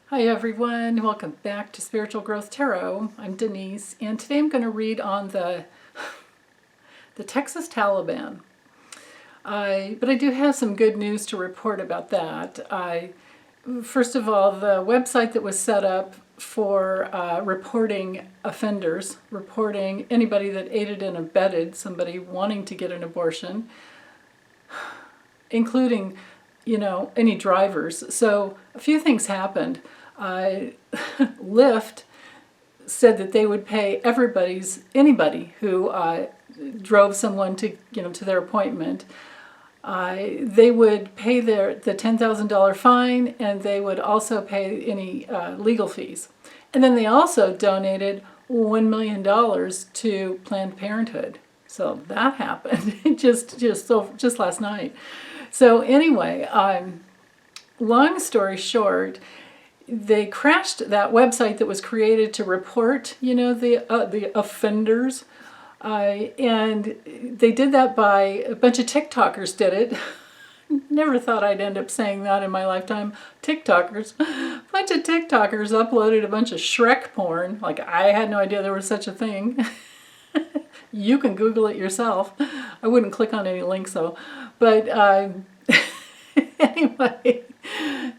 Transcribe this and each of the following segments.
Hi everyone, welcome back to Spiritual Growth Tarot. I'm Denise, and today I'm going to read on the Texas Taliban. But I do have some good news to report about that. First of all, the website that was set up for reporting offenders, reporting anybody that aided and abetted somebody wanting to get an abortion, including, any drivers. So a few things happened. Lyft said that they would pay anybody who drove someone to their appointment. They would pay the $10,000 fine, and they would also pay any legal fees. And then they also donated $1 million to Planned Parenthood. So that happened just last night. So anyway, long story short, they crashed that website that was created to report, the offenders, and they did that by a bunch of TikTokers did it. Never thought I'd end up saying that in my lifetime. TikTokers. A bunch of TikTokers uploaded a bunch of Shrek porn. Like, I had no idea there was such a thing. You can Google it yourself. I wouldn't click on any links though. But anyway,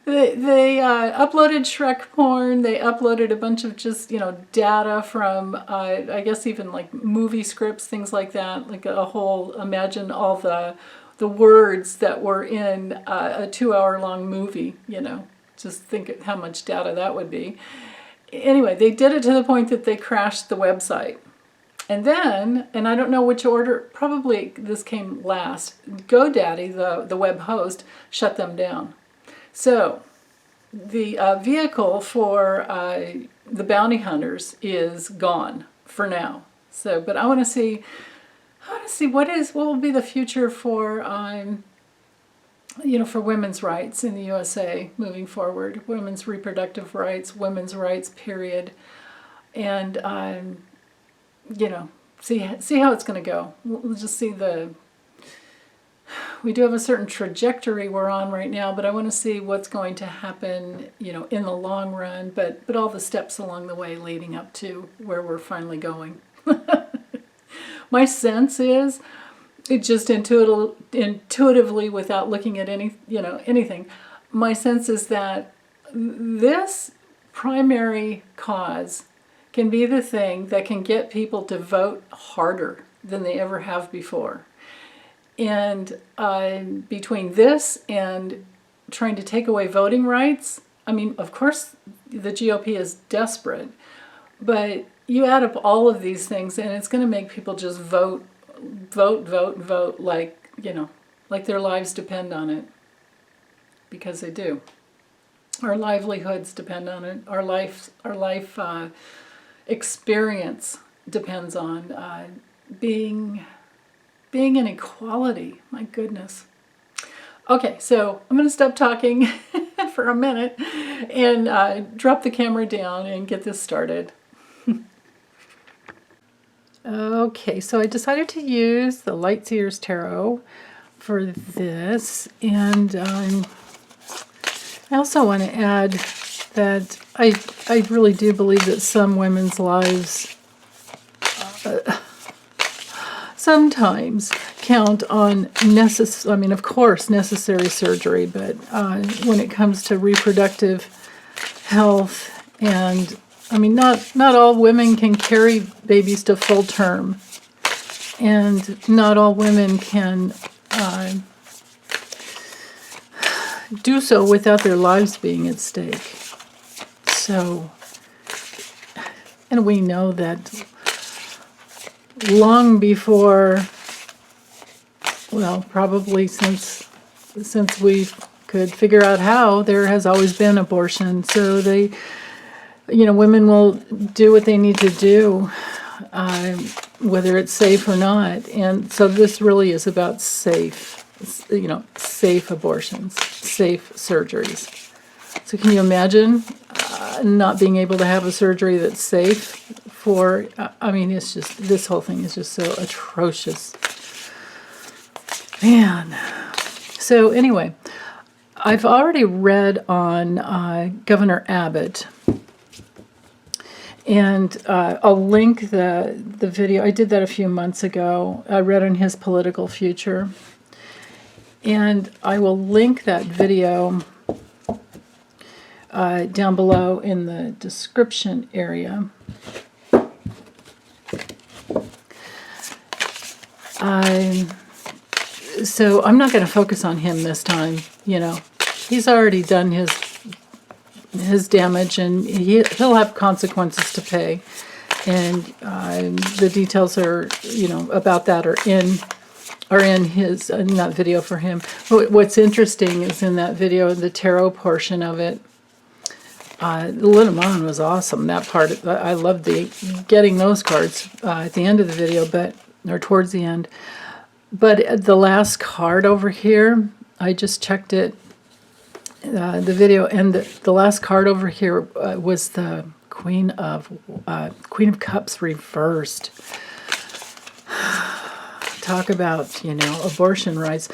they uploaded Shrek porn. They uploaded a bunch of just, data from, I guess even like movie scripts, things like that. Like imagine all the words that were in a 2-hour-long movie, Just think how much data that would be. Anyway, they did it to the point that they crashed the website. And then, and I don't know which order, probably this came last, GoDaddy, the web host, shut them down. So the vehicle for the bounty hunters is gone for now. So, but I want to see what will be the future for for women's rights in the USA moving forward, women's reproductive rights, women's rights, period, and see how it's going to go. We'll just see we do have a certain trajectory we're on right now, but I want to see what's going to happen, in the long run, but all the steps along the way leading up to where we're finally going. My sense is, it just intuitively, without looking at anything, my sense is that this primary cause can be the thing that can get people to vote harder than they ever have before. And between this and trying to take away voting rights, I mean, of course, the GOP is desperate, but you add up all of these things and it's going to make people just vote like, like their lives depend on it. Because they do. Our livelihoods depend on it. Our life experience depends on being in equality. My goodness. Okay, so I'm going to stop talking for a minute and drop the camera down and get this started. Okay, so I decided to use the Lightseers Tarot for this, and I also want to add that I really do believe that some women's lives sometimes count on of course, necessary surgery, but when it comes to reproductive health, and not all women can carry babies to full term, and not all women can do so without their lives being at stake. So, and we know that long before, well, probably since we could figure out how, there has always been abortion. So women will do what they need to do, whether it's safe or not. And so this really is about safe abortions, safe surgeries. So can you imagine not being able to have a surgery that's safe for, it's just, this whole thing is just so atrocious. Man. So anyway, I've already read on Governor Abbott, and I'll link the video. I did that a few months ago. I read on his political future, and I will link that video down below in the description area. So I'm not going to focus on him this time. You know, he's already done his damage, and he'll have consequences to pay. And the details are, you know, about that are in that video for him. What's interesting is in that video, the tarot portion of it. The Lenormand was awesome. That part, I loved getting those cards at the end of the video, or towards the end. But the last card over here, I just checked it, the video, and the last card over here was the Queen of Cups reversed. Talk about, you know, abortion rights.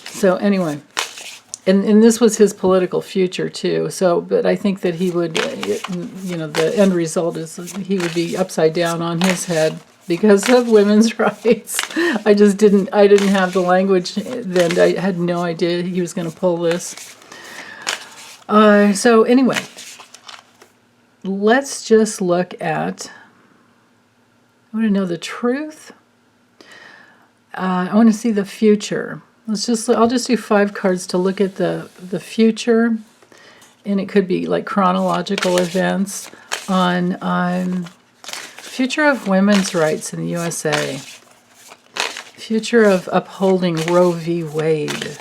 So anyway, and this was his political future too. So, but I think that he would, you know, the end result is he would be upside down on his head because of women's rights. I didn't have the language then. I had no idea he was going to pull this. So anyway, let's just look at, I want to know the truth. I want to see the future. I'll just do 5 cards to look at the future, and it could be like chronological events on future of women's rights in the USA, future of upholding Roe v. Wade.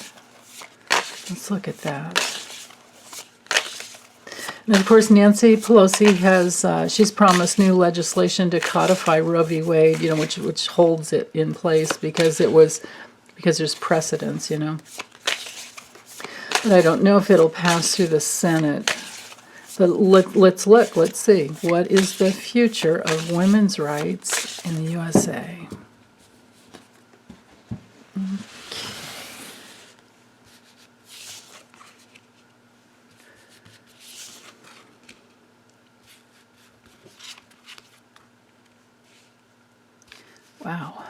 Let's look at that. And of course, Nancy Pelosi she's promised new legislation to codify Roe v. Wade, you know, which holds it in place because there's precedence, you know. But I don't know if it'll pass through the Senate. But let's look. Let's see. What is the future of women's rights in the USA? Okay. Wow.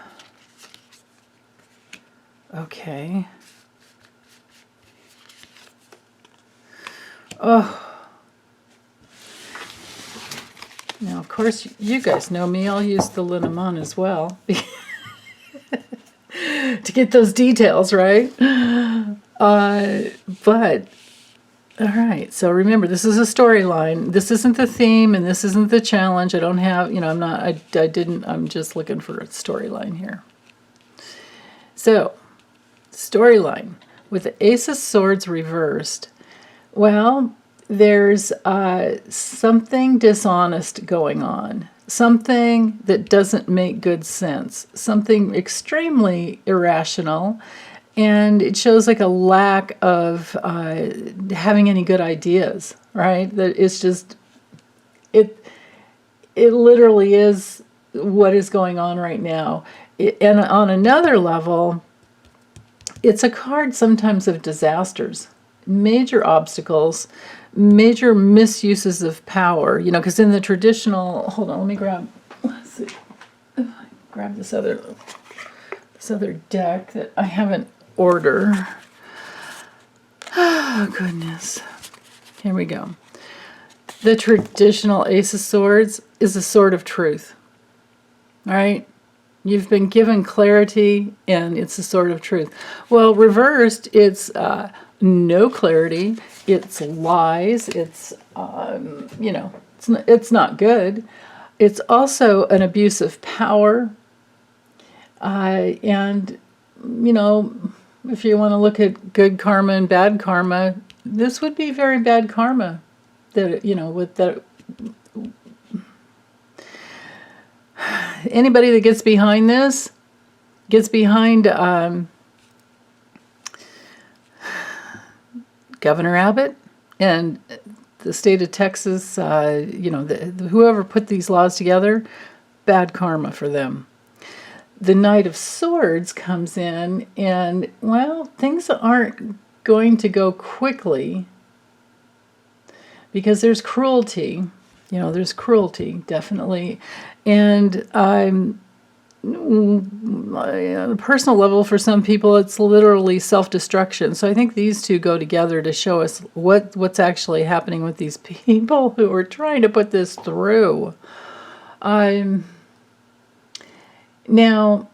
Okay. Oh. Now, of course, you guys know me. I'll use the Lenormand as well to get those details, right? But, all right. So remember, this is a storyline. This isn't the theme, and this isn't the challenge. I don't have, you know, I'm just looking for a storyline here. So, storyline with the Ace of Swords reversed. Well, there's something dishonest going on, something that doesn't make good sense, something extremely irrational, and it shows like a lack of having any good ideas, right? That it's just, it literally is what is going on right now. And on another level, it's a card sometimes of disasters, major obstacles, major misuses of power, you know, because in the traditional, hold on, let's see, grab this other deck that I haven't ordered. Oh, goodness. Here we go. The traditional Ace of Swords is a sword of truth. All right? You've been given clarity, and it's a sword of truth. Well, reversed, it's no clarity. It's lies. It's, you know, it's not good. It's also an abuse of power. And, you know, if you want to look at good karma and bad karma, this would be very bad karma. That, you know, with that. Anybody that gets behind this, gets behind Governor Abbott and the state of Texas, you know, whoever put these laws together, bad karma for them. the Knight of Swords comes in, and, well, things aren't going to go quickly because there's cruelty. There's cruelty, definitely. And on a personal level, for some people, it's literally self-destruction. So I think these two go together to show us what's actually happening with these people who are trying to put this through. Now,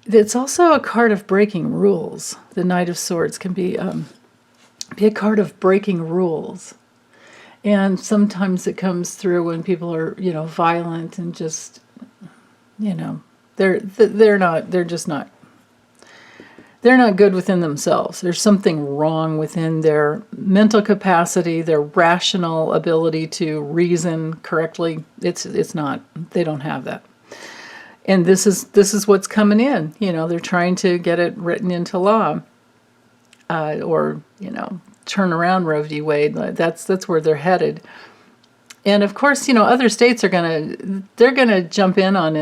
it's also a card of breaking rules. The Knight of Swords can be a card of breaking rules. And sometimes it comes through when people are, violent and just, they're not good within themselves. There's something wrong within their mental capacity, their rational ability to reason correctly. It's not. They don't have that. And this is what's coming in. They're trying to get it written into law, or turn around Roe v. Wade. That's where they're headed. And of course, other states they're gonna jump in on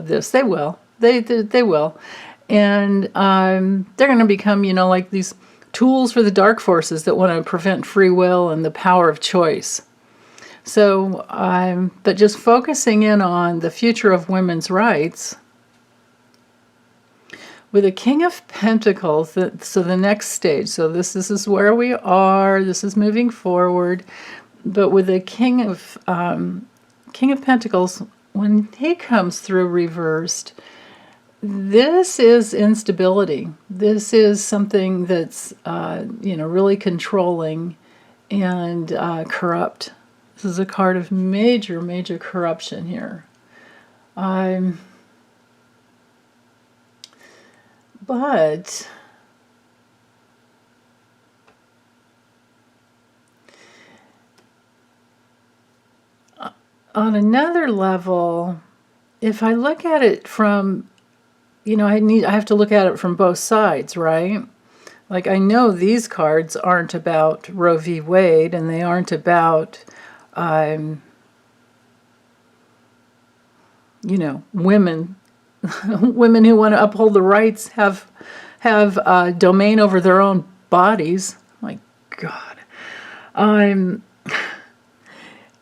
this. They will. They will. And they're going to become, like these tools for the dark forces that want to prevent free will and the power of choice. So, but just focusing in on the future of women's rights, with a King of Pentacles, so the next stage, so this is where we are, this is moving forward, but with a King of Pentacles, when he comes through reversed, this is instability. This is something that's, really controlling and corrupt. This is a card of major, major corruption here. But on another level, if I look at it from I have to look at it from both sides, right? Like, I know these cards aren't about Roe v. Wade, and they aren't about, women, women who want to uphold the rights, have domain over their own bodies. My God.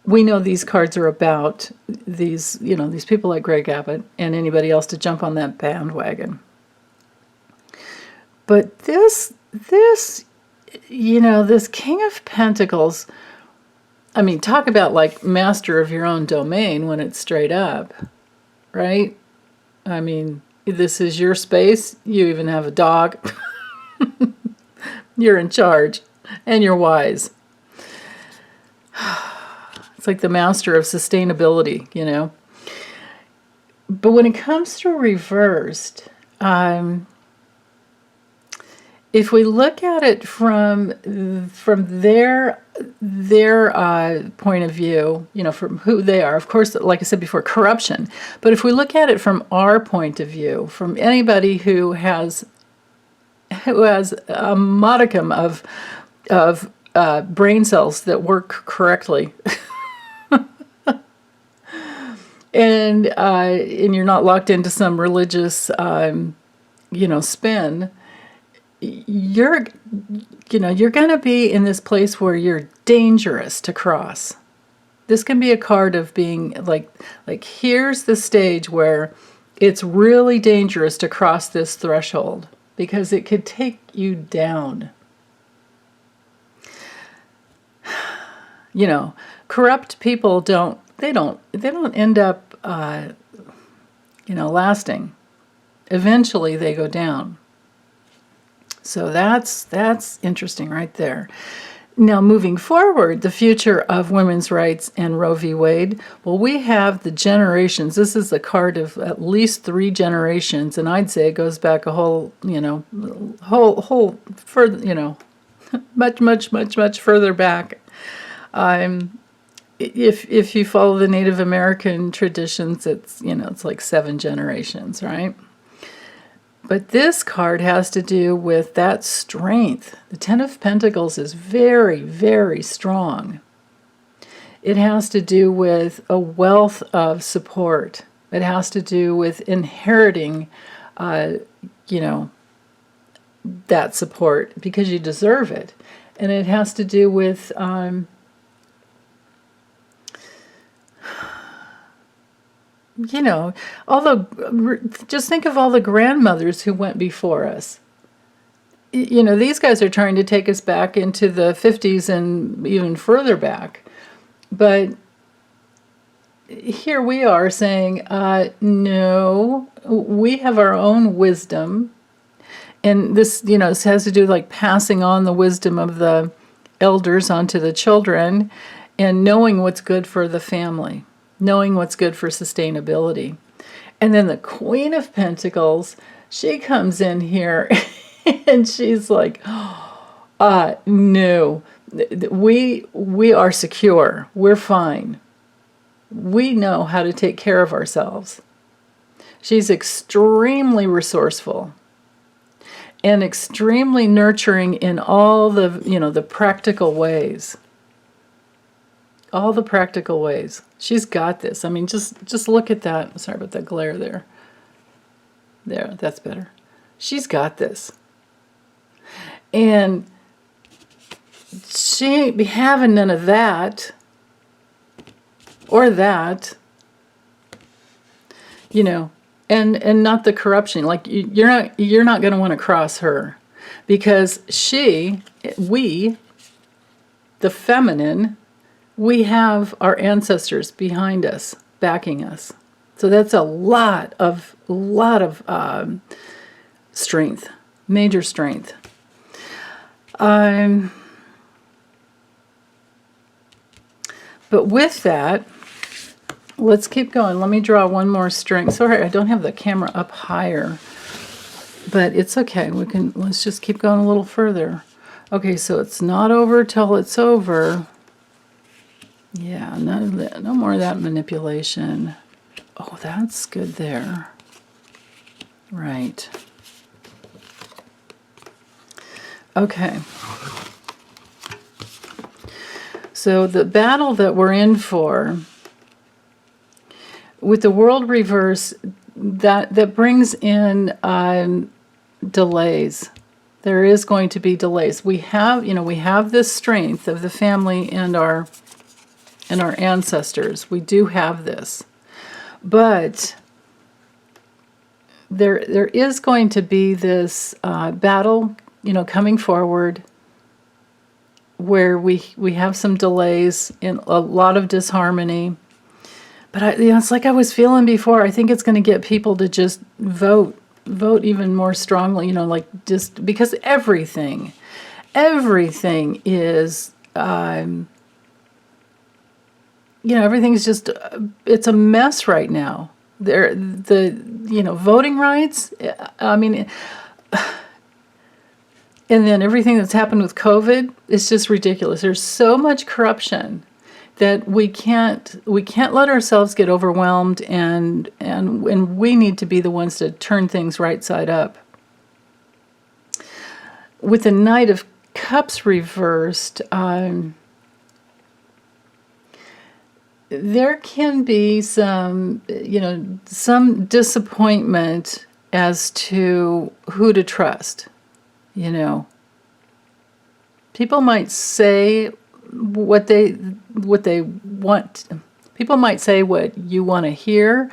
We know these cards are about these people like Greg Abbott and anybody else to jump on that bandwagon. But this King of Pentacles, talk about like master of your own domain when it's straight up, right? This is your space. You even have a dog. You're in charge, and you're wise. It's like the master of sustainability, But when it comes to reversed, if we look at it from their point of view, from who they are, of course, like I said before, corruption. But if we look at it from our point of view, from anybody who has a modicum of brain cells that work correctly. And you're not locked into some religious, spin. You're going to be in this place where you're dangerous to cross. This can be a card of being like here's the stage where it's really dangerous to cross this threshold because it could take you down. Corrupt people don't end up lasting. Eventually they go down. So that's interesting right there. Now, moving forward, the future of women's rights and Roe v. Wade. Well, we have the generations. This is a card of at least 3 generations, and I'd say it goes back a whole further, much further back. If you follow the Native American traditions, it's like 7 generations, right? But this card has to do with that strength. The Ten of Pentacles is very, very strong. It has to do with a wealth of support. It has to do with inheriting, you know, that support because you deserve it. And it has to do with, you know, just think of all the grandmothers who went before us. You know, these guys are trying to take us back into the 50s and even further back. But here we are saying, no, we have our own wisdom. And this, you know, this has to do with like passing on the wisdom of the elders onto the children and knowing what's good for the family, knowing what's good for sustainability. And then the Queen of Pentacles, she comes in here and she's like, no, we are secure. We're fine. We know how to take care of ourselves. She's extremely resourceful and extremely nurturing in all the, you know, the practical ways. All the practical ways. She's got this. I mean, just look at that. Sorry about that glare there. There, that's better. She's got this. And she ain't be having none of that or that, you know, and not the corruption. Like you're not going to want to cross her because we, the feminine, we have our ancestors behind us, backing us. So that's a lot of strength, major strength. But with that, let's keep going. Let me draw one more string. Sorry, I don't have the camera up higher, but it's okay. Let's just keep going a little further. Okay, so it's not over till it's over. Yeah, no more of that manipulation. Oh, that's good there. Right. Okay. So the battle that we're in for, with the world reverse, that brings in delays. There is going to be delays. We have this strength of the family and our ancestors. We do have this. But there is going to be this battle, you know, coming forward where we have some delays and a lot of disharmony. But it's like I was feeling before. I think it's going to get people to just vote even more strongly, you know, like just because everything is, you know, everything's just, it's a mess right now. Voting rights, I mean, and then everything that's happened with COVID is just ridiculous. There's so much corruption that we can't let ourselves get overwhelmed, and we need to be the ones to turn things right side up. With the Knight of Cups reversed, there can be some disappointment as to who to trust. You know, people might say what they want. People might say what you want to hear,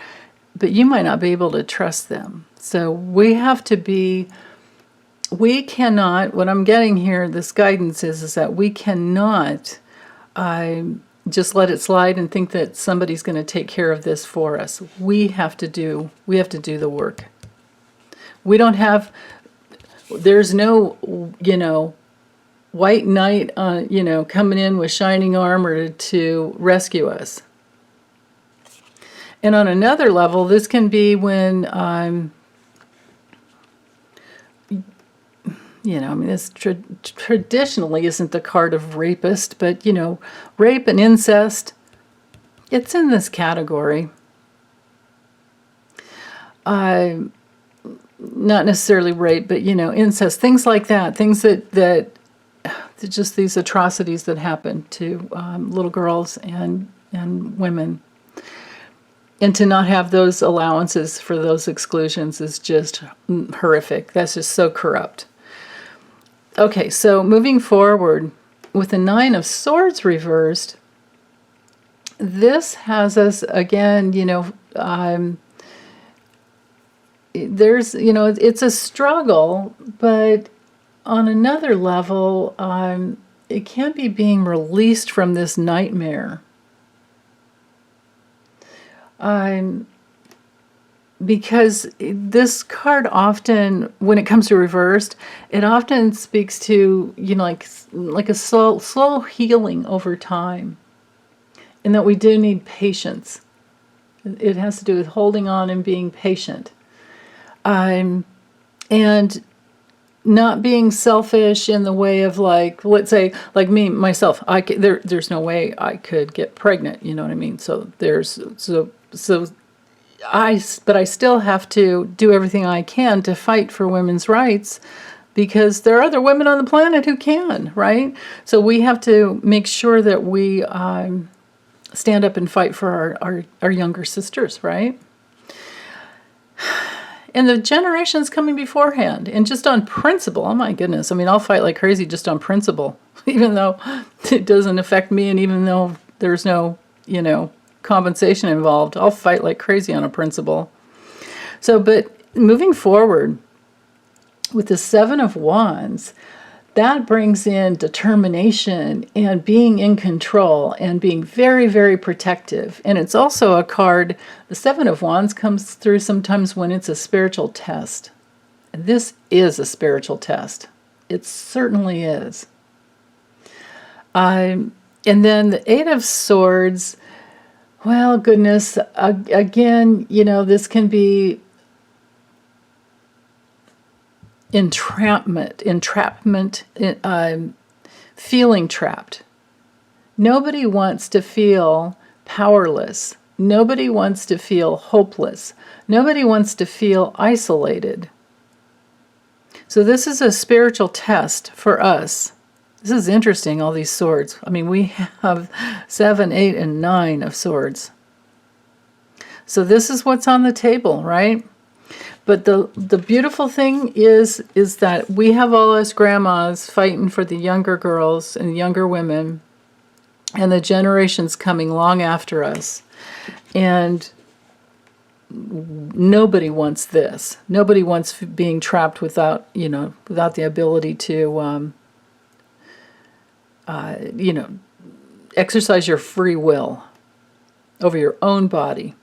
but you might not be able to trust them. So we cannot, what I'm getting here, this guidance is that we cannot just let it slide and think that somebody's going to take care of this for us. We have to do the work. There's no, white knight, coming in with shining armor to rescue us. And on another level, this can be when, this traditionally isn't the card of rapist, but, rape and incest, it's in this category. Not necessarily rape, but, incest, things like that, things that just these atrocities that happen to little girls and women. And to not have those allowances for those exclusions is just horrific. That's just so corrupt. Okay, so moving forward, with the Nine of Swords reversed, this has us again, there's, it's a struggle, but on another level, it can be being released from this nightmare. Because this card often, when it comes to reversed, it often speaks to, like a slow healing over time. And that we do need patience. It has to do with holding on and being patient. And not being selfish in the way of, like, let's say, like me, myself, there's no way I could get pregnant, you know what I mean? But I still have to do everything I can to fight for women's rights, because there are other women on the planet who can, right? So we have to make sure that we stand up and fight for our younger sisters, right? And the generations coming beforehand, and just on principle, oh my goodness, I mean, I'll fight like crazy just on principle, even though it doesn't affect me, and even though there's no, compensation involved, I'll fight like crazy on a principle. So, but moving forward, with the Seven of Wands, that brings in determination and being in control and being very, very protective. And it's also a card, the Seven of Wands comes through sometimes when it's a spiritual test. And this is a spiritual test. It certainly is. And then the Eight of Swords, well, goodness, again, this can be entrapment, feeling trapped. Nobody wants to feel powerless. Nobody wants to feel hopeless. Nobody wants to feel isolated. So this is a spiritual test for us. This is interesting, all these swords. I mean, we have 7, 8, and 9 of swords. So this is what's on the table, right? But the beautiful thing is that we have all us grandmas fighting for the younger girls and younger women and the generations coming long after us. And nobody wants this. Nobody wants being trapped without the ability to, exercise your free will over your own body.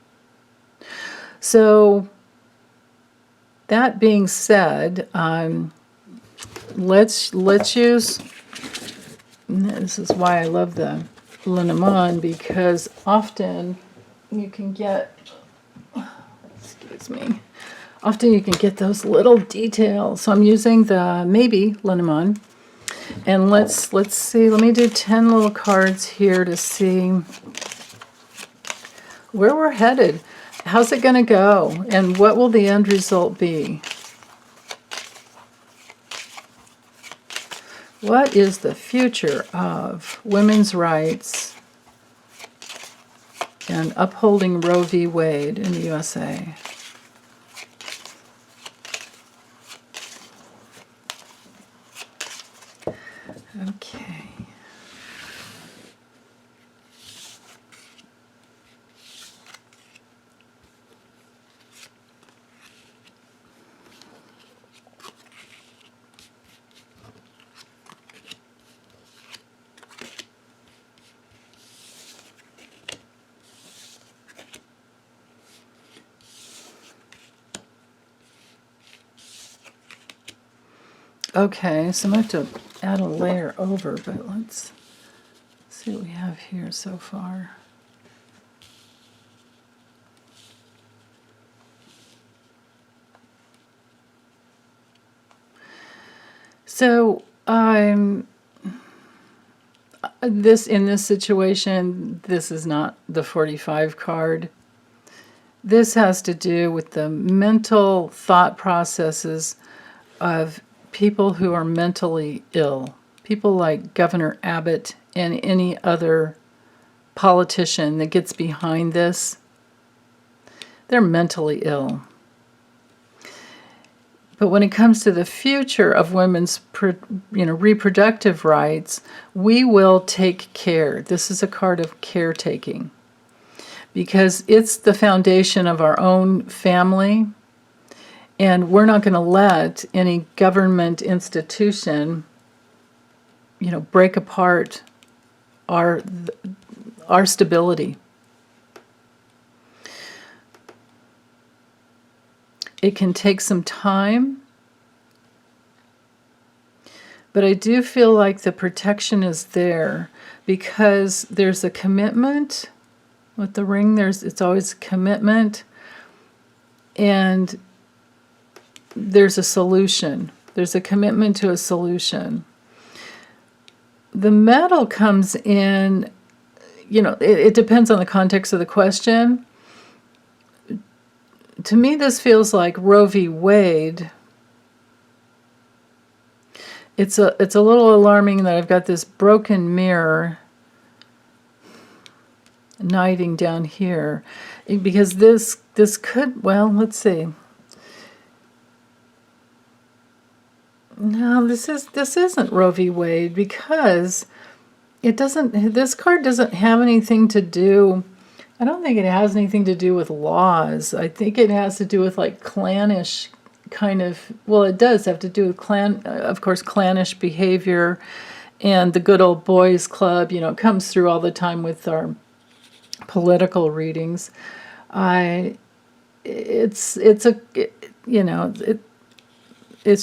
So, that being said, let's use, this is why I love the Lenormand, because often you can get, often you can get those little details. So I'm using the maybe Lenormand, and let's see, let me do 10 little cards here to see where we're headed. How's it going to go? And what will the end result be? What is the future of women's rights and upholding Roe v. Wade in the USA? Okay. Okay, so I'm going to have to add a layer over, but let's see what we have here so far. So in this situation, this is not the 45 card. This has to do with the mental thought processes of people who are mentally ill, people like Governor Abbott and any other politician that gets behind this, they're mentally ill. But when it comes to the future of women's reproductive rights, we will take care. This is a card of caretaking, because it's the foundation of our own family, and we're not going to let any government institution, break apart our stability. It can take some time, but I do feel like the protection is there because there's a commitment. With the ring, it's always a commitment, and there's a solution. There's a commitment to a solution. The metal comes in, it depends on the context of the question. To me, this feels like Roe v. Wade. It's a little alarming that I've got this broken mirror knighting down here, because this could, well, let's see. No, this isn't Roe v. Wade, because this card doesn't have anything to do. I don't think it has anything to do with laws. I think it has to do with like clannish kind of, well, it does have to do with clannish behavior and the good old boys club, it comes through all the time with our political readings. It's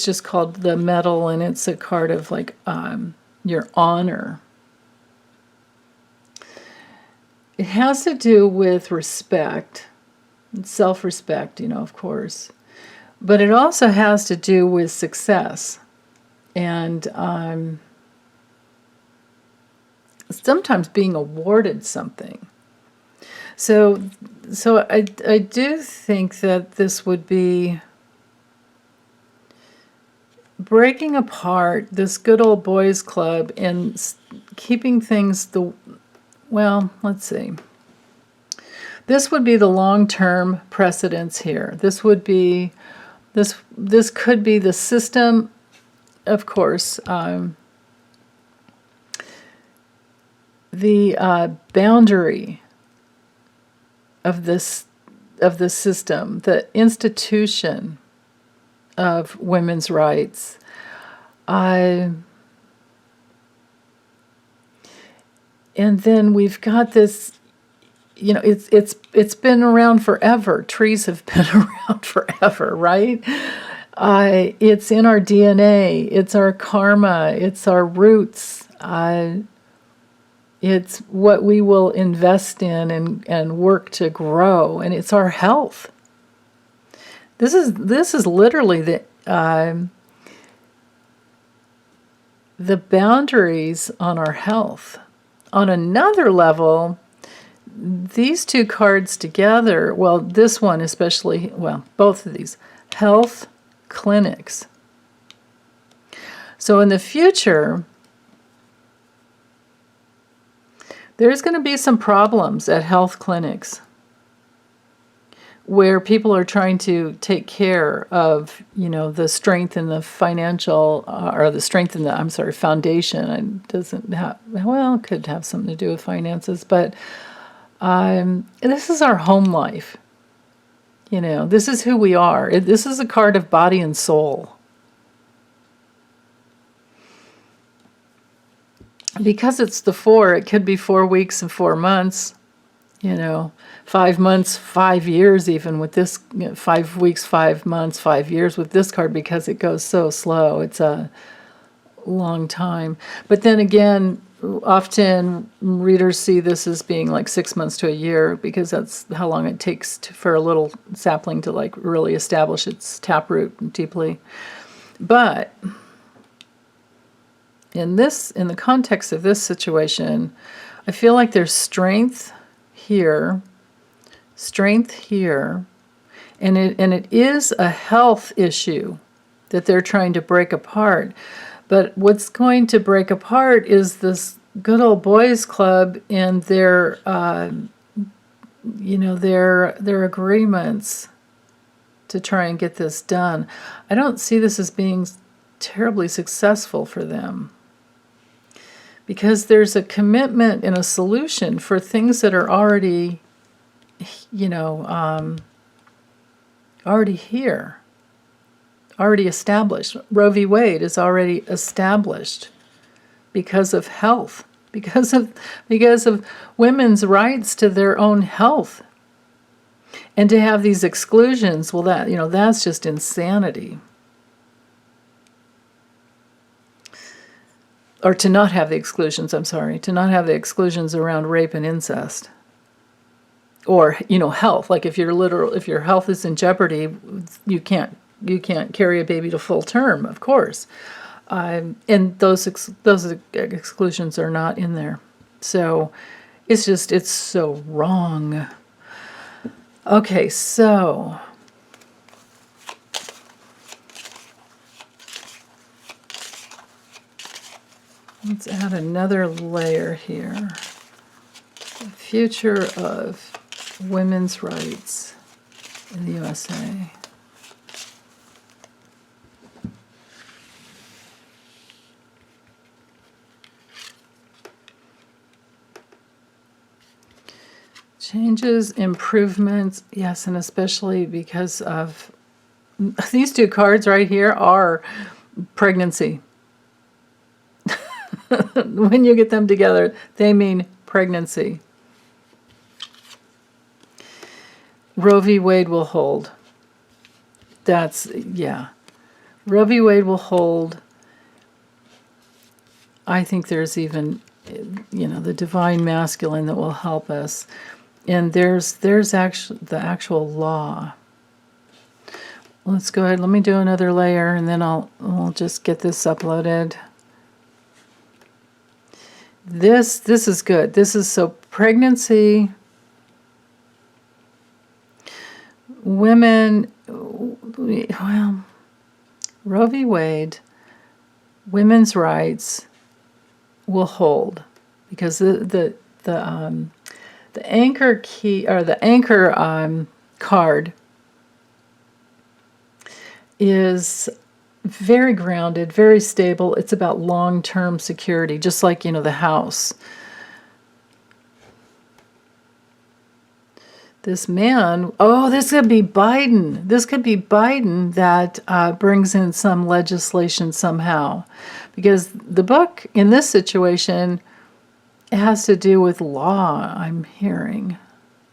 just called the metal, and it's a card of like your honor. It has to do with respect, self-respect, of course. But it also has to do with success. And sometimes being awarded something. So I do think that this would be breaking apart this good old boys club and keeping things well, let's see. This would be the long-term precedence here. This could be the system, of course, the boundary of the system, the institution of women's rights. And then we've got this, it's been around forever. Trees have been around forever, right? It's in our DNA. It's our karma. It's our roots. It's what we will invest in and work to grow, and it's our health. This is literally the boundaries on our health. On another level, these two cards together, well, this one especially, well, both of these, health clinics. So in the future, there's going to be some problems at health clinics where people are trying to take care of, the strength in the financial, or the strength in the, foundation. It doesn't have, well, it could have something to do with finances, but this is our home life. This is who we are. This is a card of body and soul. Because it's the 4, it could be 4 weeks and 4 months, 5 months, 5 years, even with this, 5 weeks, 5 months, 5 years with this card, because it goes so slow. It's a long time. But then again, often readers see this as being like 6 months to a year, because that's how long it takes for a little sapling to like really establish its taproot deeply. But in the context of this situation, I feel like there's strength here, and it is a health issue that they're trying to break apart. But what's going to break apart is this good old boys club and their, their agreements to try and get this done. I don't see this as being terribly successful for them, because there's a commitment and a solution for things that are already, already here, already established. Roe v. Wade is already established because of health, because of women's rights to their own health. And to have these exclusions, well, that's just insanity. Or to not have the exclusions, to not have the exclusions around rape and incest. Or, health. Like if your health is in jeopardy, you can't carry a baby to full term, of course. And those exclusions are not in there. So it's so wrong. Okay, so let's add another layer here. The future of women's rights in the USA. Changes, improvements, yes, and especially because of these two cards right here are pregnancy. When you get them together, they mean pregnancy. Roe v. Wade will hold. Roe v. Wade will hold. I think there's even, the divine masculine that will help us. And there's actually the actual law. Let's go ahead. Let me do another layer, and then I'll just get this uploaded. This is good. This is so pregnancy, women. Well, Roe v. Wade, women's rights will hold, because the anchor key, or the anchor card, is very grounded, very stable. It's about long-term security, just like, the house. This man, this could be Biden. This could be Biden that brings in some legislation somehow. Because the book in this situation has to do with law, I'm hearing.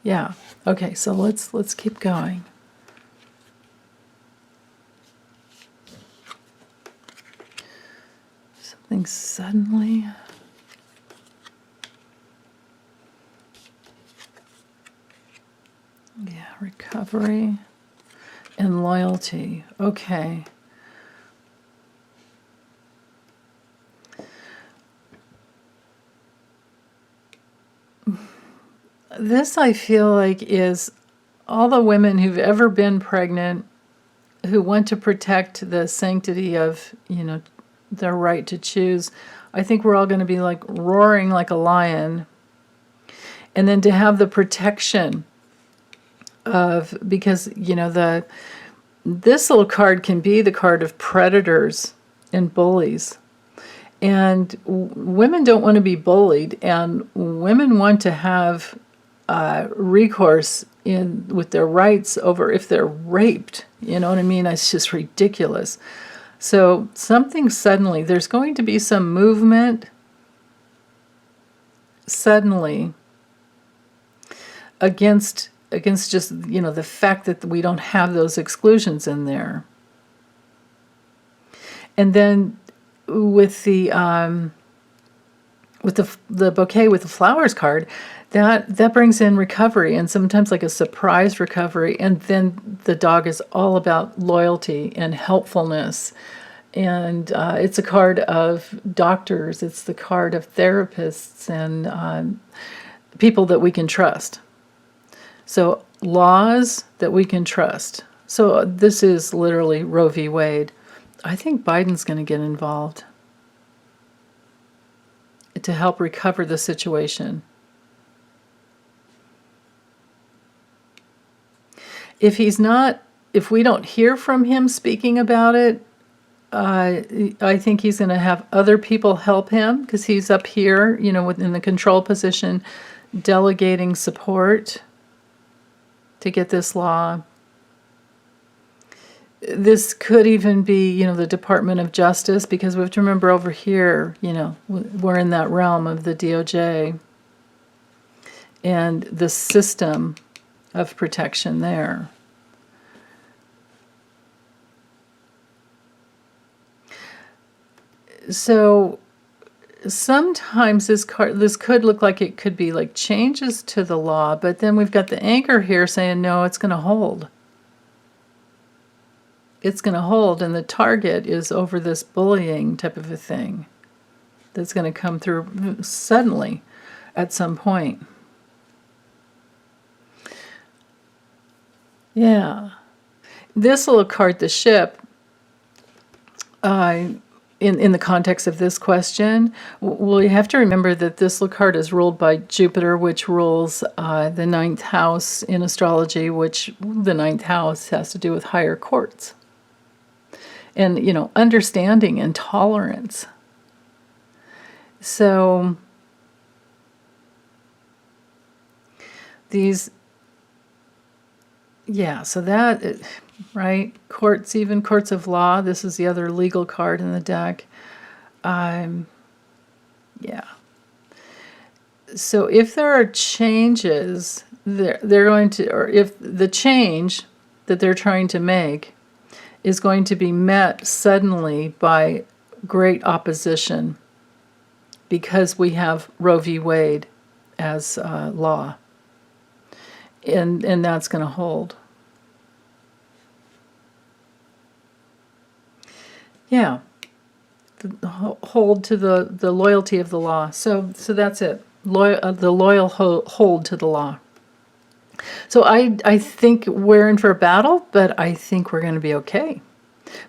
Yeah. Okay, so let's keep going. Something suddenly. Yeah, recovery and loyalty. Okay. This, I feel like, is all the women who've ever been pregnant, who want to protect the sanctity of, their right to choose. I think we're all going to be like roaring like a lion. And then to have the protection of, because, this little card can be the card of predators and bullies. And women don't want to be bullied, and women want to have recourse with their rights over if they're raped. You know what I mean? It's just ridiculous. So something suddenly, there's going to be some movement suddenly against just, the fact that we don't have those exclusions in there. And then with the bouquet with the flowers card, that brings in recovery, and sometimes like a surprise recovery. And then the dog is all about loyalty and helpfulness. And it's a card of doctors. It's the card of therapists and people that we can trust. So laws that we can trust. So this is literally Roe v. Wade. I think Biden's going to get involved. to help recover the situation. If we don't hear from him speaking about it, I think he's going to have other people help him, because he's up here, within the control position, delegating support to get this law. This could even be, the Department of Justice, because we have to remember over here, we're in that realm of the DOJ and the system of protection there. So sometimes this could look like it could be like changes to the law, but then we've got the anchor here saying, no, it's going to hold. It's going to hold, and the target is over this bullying type of a thing that's going to come through suddenly at some point. Yeah. This little card, the ship, in the context of this question, well, you have to remember that this little card is ruled by Jupiter, which rules the ninth house in astrology, which the ninth house has to do with higher courts. And, understanding and tolerance. So so that, right? Courts, even courts of law. This is the other legal card in the deck. So if there are changes, they're going to, or if the change that they're trying to make is going to be met suddenly by great opposition, because we have Roe v. Wade as law. And that's going to hold. Yeah. Hold to the loyalty of the law. So that's it. The loyal hold to the law. So I think we're in for a battle, but I think we're going to be okay.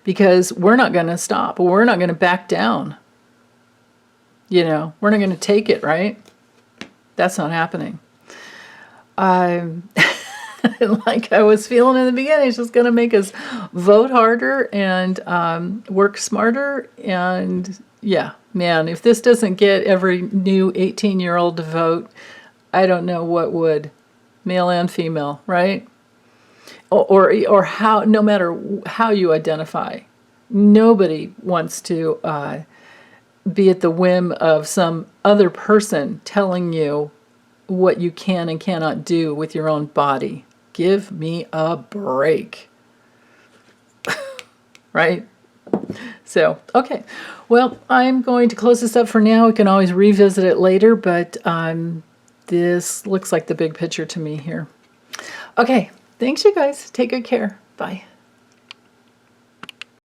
Because we're not going to stop. We're not going to back down. We're not going to take it, right? That's not happening. Like I was feeling in the beginning, it's just going to make us vote harder and work smarter. And yeah, man, if this doesn't get every new 18-year-old to vote, I don't know what would. Male and female, right? Or how, no matter how you identify, nobody wants to be at the whim of some other person telling you what you can and cannot do with your own body. Give me a break. Right? So, okay. Well, I'm going to close this up for now. We can always revisit it later, but this looks like the big picture to me here. Okay. Thanks, you guys. Take good care. Bye.